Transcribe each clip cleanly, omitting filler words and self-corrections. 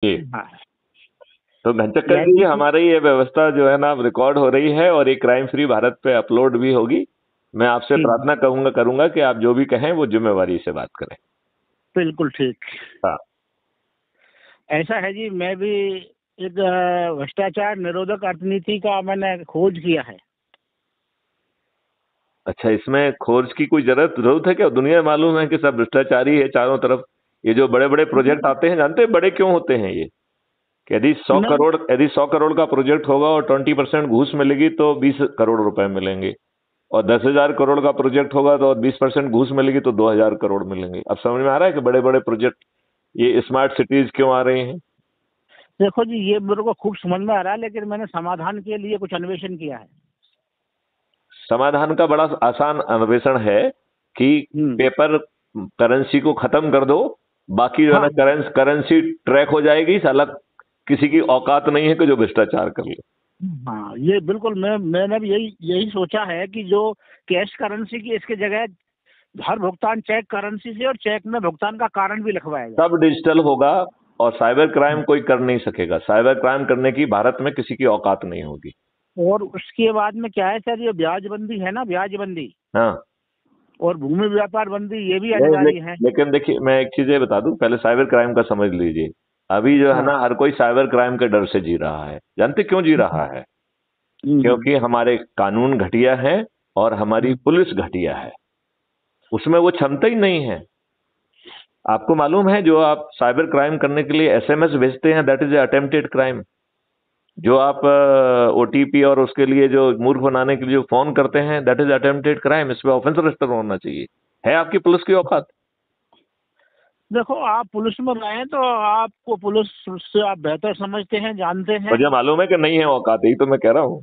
जी। हाँ। तो घनचक्कर जी, यानी कि हमारी ये व्यवस्था जो है ना रिकॉर्ड हो रही है और ये क्राइम फ्री भारत पे अपलोड भी होगी। मैं आपसे ठीक, प्रार्थना करूंगा कि आप जो भी कहें वो जिम्मेवारी से बात करें। बिल्कुल ठीक। हाँ। ऐसा है जी, मैं भी एक भ्रष्टाचार निरोधक अर्थनीति का मैंने खोज किया है। अच्छा, इसमें खोज की कोई जरूरत है क्या? दुनिया मालूम है कि सब भ्रष्टाचारी है चारों तरफ। ये जो बड़े बड़े प्रोजेक्ट आते हैं, जानते हैं बड़े क्यों होते हैं ये? कि नहीं, यदि 100 करोड़ का प्रोजेक्ट होगा और 20% घूस मिलेगी तो 20 करोड़ रुपए मिलेंगे। और 10,000 करोड़ का प्रोजेक्ट होगा तो 20% घूस मिलेगी तो 2,000 करोड़ मिलेंगे। अब समझ में आ रहा है कि बड़े बड़े प्रोजेक्ट, ये स्मार्ट सिटीज क्यों आ रहे हैं? देखो जी, ये मेरे को खूब समझ में आ रहा है, लेकिन मैंने समाधान के लिए कुछ अन्वेषण किया है। समाधान का बड़ा आसान अन्वेषण है कि हम्म। पेपर करेंसी को खत्म कर दो। बाकी जो है हाँ, ना, करेंसी ट्रैक हो जाएगी। साला किसी की औकात नहीं है कि जो भ्रष्टाचार कर ले। हाँ, ये बिल्कुल मैंने भी यही यही सोचा है कि जो कैश करेंसी की इसके जगह हर भुगतान चेक करेंसी से, और चेक में भुगतान का कारण भी लिखवाया जाए। सब डिजिटल होगा और साइबर क्राइम कोई कर नहीं सकेगा। साइबर क्राइम करने की भारत में किसी की औकात नहीं होगी। और उसके बाद में क्या है सर, ये ब्याजबंदी है ना, ब्याजबंदी हाँ। और भूमि व्यापार बंदी, ये भी नहीं, अनिवार्य है। लेकिन देखिए, मैं एक चीज ये बता दूं, पहले साइबर क्राइम का समझ लीजिए। अभी जो है हाँ। ना, हर कोई साइबर क्राइम के डर से जी रहा है। जानते क्यों जी रहा है? हम्म। क्योंकि हमारे कानून घटिया है और हमारी हम्म। पुलिस घटिया है। उसमें वो क्षमता ही नहीं है। आपको मालूम है, जो आप साइबर क्राइम करने के लिए एसएमएस भेजते हैं, दैट इज अटेम्प्टेड क्राइम। जो आप ओटीपी और उसके लिए जो मूर्ख बनाने के लिए जो फोन करते हैं, दैट इज अटेम्प्टेड क्राइम। इस पे ऑफेंस रजिस्टर होना चाहिए। है आपकी पुलिस की औकात? देखो, आप पुलिस में रहे तो आपको पुलिस से आप बेहतर समझते हैं, जानते हैं। मुझे मालूम है कि नहीं है औकात, यही तो मैं कह रहा हूँ।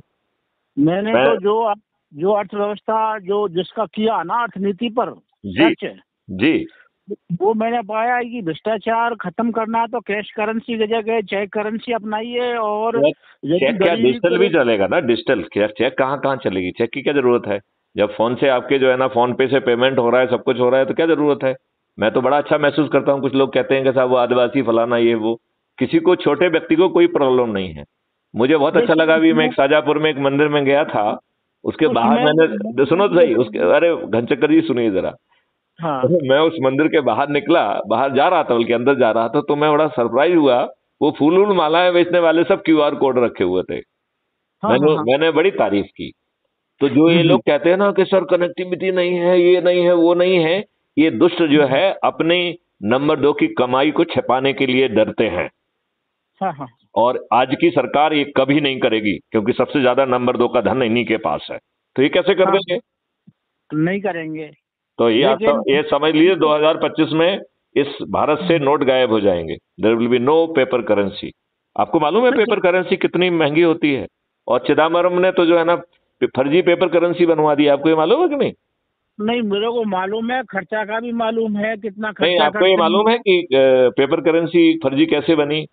मैंने मैं। तो जो अर्थव्यवस्था जो जिसका किया ना अर्थनीति पर जी। सर्च, जी। वो मैंने पाया है कि भ्रष्टाचार खत्म करना है तो कैश करेंसी की जगह चेक करेंसी अपनाइए। और चेक यदि चेक क्या गरीबी डिजिटल भी को, चलेगा ना? डिजिटल चेक, चेक कहाँ कहाँ चलेगी? चेक की क्या जरूरत है? जब फोन से आपके जो है ना, फोन पे से पेमेंट हो रहा है, सब कुछ हो रहा है, तो क्या जरूरत है? मैं तो बड़ा अच्छा महसूस करता हूँ। कुछ लोग कहते हैं कि साहब वो आदिवासी फलाना ये वो। किसी को, छोटे व्यक्ति को कोई प्रॉब्लम नहीं है। मुझे बहुत अच्छा देखिए लगा। अभी मैं उसमें एक शाजापुर में एक मंदिर में गया था। उसके बाहर उसमें मैंने, सुनो तो सही उसके, अरे घनचक्कर जी सुनिए जरा। हाँ, मैं उस मंदिर के बाहर निकला, बाहर जा रहा था, बल्कि अंदर जा रहा था, तो मैं बड़ा सरप्राइज हुआ। वो फूल वूल मालाएं बेचने वाले सब क्यूआर कोड रखे हुए थे। हाँ, हाँ, मैंने हाँ। मैंने बड़ी तारीफ की। तो जो ये लोग कहते हैं ना कि सर कनेक्टिविटी नहीं है, ये नहीं है, वो नहीं है, ये दुष्ट जो है अपने नंबर 2 की कमाई को छिपाने के लिए डरते हैं। हाँ, हाँ। और आज की सरकार ये कभी नहीं करेगी, क्योंकि सबसे ज्यादा नंबर 2 का धन इन्हीं के पास है। तो ये कैसे कर हाँ, देंगे? नहीं करेंगे। तो लेकिन ये समझ लीजिए, 2025 में इस भारत से नोट गायब हो जाएंगे। There will be no paper currency. आपको मालूम है देखिए, पेपर करेंसी कितनी महंगी होती है? और चिदम्बरम ने तो जो है ना, फर्जी पेपर करेंसी बनवा दी। आपको ये मालूम है कि नहीं? नहीं, मेरे को मालूम है, खर्चा का भी मालूम है, कितना नहीं, खर्चा आपको ये करते हैं। मालूम है कि पेपर करेंसी फर्जी कैसे बनी?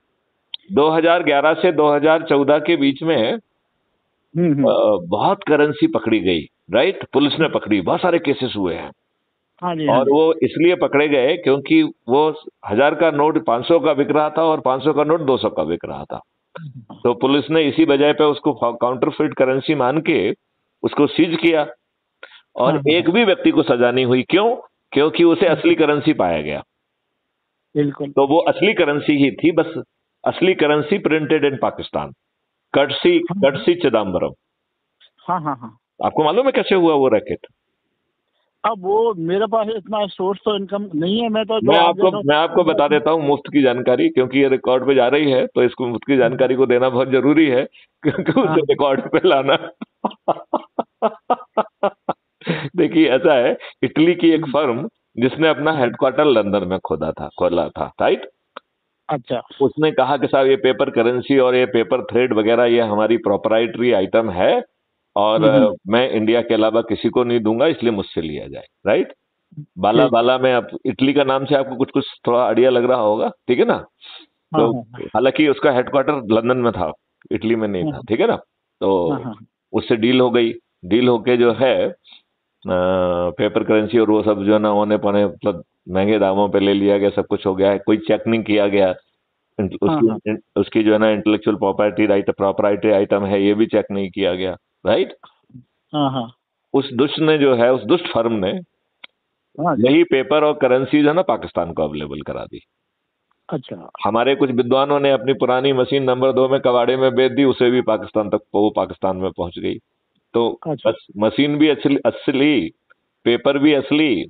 2011 से 2014 के बीच में बहुत करेंसी पकड़ी गई। राइट, पुलिस ने पकड़ी, बहुत सारे केसेस हुए हैं। हाँ जी, हाँ और जी। वो इसलिए पकड़े गए क्योंकि वो 1,000 का नोट 500 का बिक रहा था और 500 का नोट 200 का बिक रहा था। तो पुलिस ने इसी वजह पे उसको काउंटरफिट करेंसी मान के उसको सीज किया। हाँ, और हाँ, हाँ, एक भी व्यक्ति को सजा नहीं हुई। क्यों? क्योंकि उसे असली करेंसी पाया गया। बिल्कुल। तो वो असली करेंसी ही थी, बस। असली currency printed in Pakistan. Courtesy हाँ, कटसी चिदम्बरम। हाँ, हाँ, हाँ। आपको मालूम है कैसे हुआ वो रैकेट? अब वो मेरे पास इतना सोर्स तो इनकम नहीं है, मैं तो जो आप जैसा। मैं आपको बता देता हूँ मुफ्त की जानकारी, क्योंकि ये रिकॉर्ड पे जा रही है, तो इसको मुफ्त की जानकारी को देना बहुत जरूरी है, क्योंकि हाँ, उसे रिकॉर्ड पे लाना। देखिए, ऐसा है, इटली की एक फर्म जिसने अपना हेडक्वार्टर लंदन में खोला था, राइट। अच्छा। उसने कहा कि साहब ये पेपर करेंसी और ये पेपर थ्रेड वगैरह ये हमारी प्रोपराइटरी आइटम है। और हम्म। मैं इंडिया के अलावा किसी को नहीं दूंगा, इसलिए मुझसे लिया जाए। राइट। बाला ठीक। बाला में, अब इटली का नाम से आपको कुछ कुछ थोड़ा आइडिया लग रहा होगा, ठीक है ना? हाँ, तो हाँ, हालांकि उसका हेडक्वार्टर लंदन में था, इटली में नहीं हाँ, था, ठीक है ना? तो हाँ, हाँ, उससे डील हो गई। डील होके जो है, पेपर करेंसी और वो सब जो है ना, होने पौने मतलब महंगे दामों पे ले लिया गया, सब कुछ हो गया है, कोई चेक नहीं किया गया। उसकी जो है ना इंटेलेक्चुअल प्रॉपर्टी आइटम है, ये भी चेक नहीं किया गया, राइट। हाँ हाँ उस दुष्ट ने जो है, उस दुष्ट फर्म ने हाँ। यही पेपर और करेंसी जो है ना पाकिस्तान को अवेलेबल करा दी। अच्छा हमारे कुछ विद्वानों ने अपनी पुरानी मशीन नंबर 2 में कबाड़े में बेच दी, उसे भी पाकिस्तान तक, वो पाकिस्तान में पहुंच गई। तो अच्छा। बस मशीन भी असली असली, पेपर भी असली,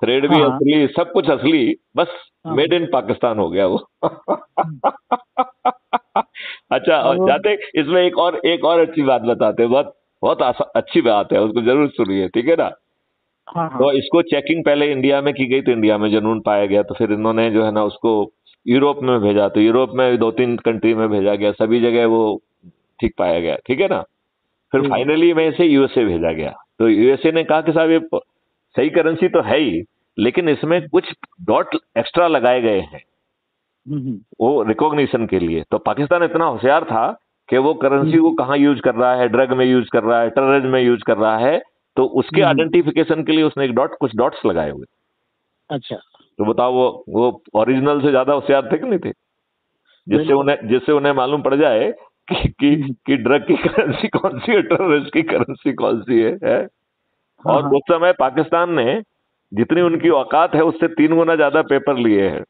थ्रेड भी हाँ हाँ असली, सब कुछ असली, बस हाँ। मेड इन पाकिस्तान हो गया वो। अच्छा, और अब जाते इसमें एक और अच्छी बात बताते हैं, बहुत बहुत अच्छी बात है, उसको जरूर सुनिए, ठीक है ना। हाँ हाँ। तो इसको चेकिंग पहले इंडिया में की गई, तो इंडिया में जुनून पाया गया, तो फिर इन्होंने जो है ना उसको यूरोप में भेजा, तो यूरोप में 2-3 कंट्री में भेजा गया, सभी जगह वो ठीक पाया गया, ठीक है ना। फिर ठीक है। फाइनली में इसे यूएसए भेजा गया, तो यूएसए ने कहा कि साहब ये सही करेंसी तो है ही, लेकिन इसमें कुछ डॉट एक्स्ट्रा लगाए गए हैं वो रिकॉग्निशन के लिए। तो पाकिस्तान इतना होशियार था कि वो करेंसी को कहाँ यूज कर रहा है, ड्रग में यूज कर रहा है, टेररिज्म में यूज कर रहा है, तो उसके आइडेंटिफिकेशन के लिए उसने कुछ डॉट्स लगाए हुए। अच्छा। तो बताओ, वो ओरिजिनल से ज्यादा होशियार थे कि नहीं थे, जिससे उन्हें मालूम पड़ जाए कि ड्रग की करेंसी कौन सी है, टेररिस्ट की करेंसी कौन सी है? हाँ और हाँ। उस समय पाकिस्तान ने जितनी उनकी औकात है उससे 3 गुना ज्यादा पेपर लिए हैं।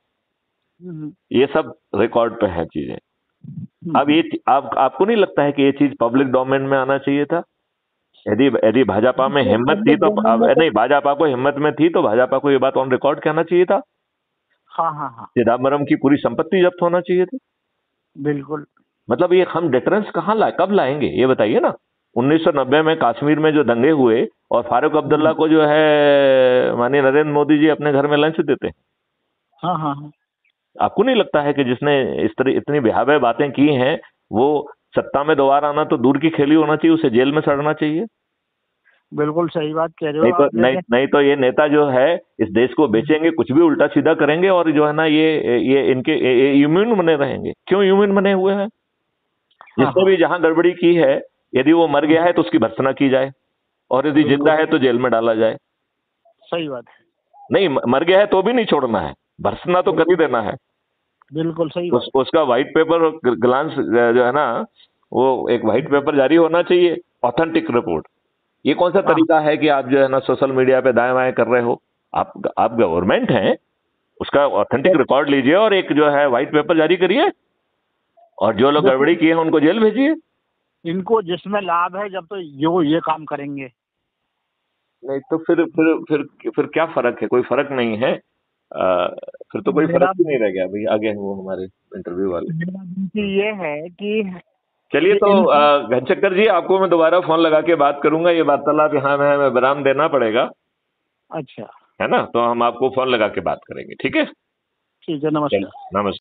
ये सब रिकॉर्ड पे है चीजें। अब ये आपको नहीं लगता है कि ये चीज पब्लिक डोमेन में आना चाहिए था? यदि भाजपा में हिम्मत थी तो नहीं, भाजपा को हिम्मत में थी तो भाजपा को ये बात ऑन रिकॉर्ड कहना चाहिए था। हाँ हाँ हाँ। चिदम्बरम की पूरी संपत्ति जब्त होना चाहिए थी। बिल्कुल। मतलब ये हम डिफरेंस कब लाएंगे, ये बताइए ना। 1990 में कश्मीर में जो दंगे हुए और फारूक अब्दुल्ला को जो है माननीय नरेंद्र मोदी जी अपने घर में लंच देते हैं। हाँ हाँ हाँ। आपको नहीं लगता है कि जिसने इस तरह इतनी भयावह बातें की हैं, वो सत्ता में दोबारा आना तो दूर की खेली होना चाहिए, उसे जेल में सड़ना चाहिए? बिल्कुल सही बात कह रहे नहीं हो तो आप, लेकिन नहीं तो ये नेता जो है इस देश को बेचेंगे, कुछ भी उल्टा सीधा करेंगे, और जो है ना ये इनके इम्यून बने रहेंगे। क्यों इम्यून बने हुए हैं? हाँ जिसने हाँ। भी जहां गड़बड़ी की है, यदि वो मर गया है तो उसकी भर्त्सना की जाए, और यदि जिंदा है तो जेल में डाला जाए। सही बात है। नहीं, मर गया है तो भी नहीं छोड़ना है, भर्त्सना तो कर ही देना है। बिल्कुल सही बात। उसका व्हाइट पेपर ग्लांस जो है ना, वो एक व्हाइट पेपर जारी होना चाहिए, ऑथेंटिक रिपोर्ट। ये कौन सा तरीका है कि आप जो है ना सोशल मीडिया पे दाएं बाएं कर रहे हो? आप गवर्नमेंट हैं, उसका ऑथेंटिक रिकॉर्ड लीजिए और एक जो है व्हाइट पेपर जारी करिए, और जो लोग गड़बड़ी किए हैं उनको जेल भेजिए। इनको जिसमें लाभ है जब तो ये काम करेंगे। नहीं तो फिर क्या फर्क है? कोई फर्क नहीं है। फिर तो कोई फर्क मेरा ही नहीं रह गया भाई। आगे वो हमारे इंटरव्यू वाले। मेरा विनती ये है कि चलिए, तो इनको घनचक्कर जी, आपको मैं दोबारा फोन लगा के बात करूंगा। ये वार्तालाप यहाँ में हमें विराम देना पड़ेगा, अच्छा है ना। तो हम आपको फोन लगा के बात करेंगे, ठीक है? ठीक है। चलिए, नमस्कार। नमस्कार।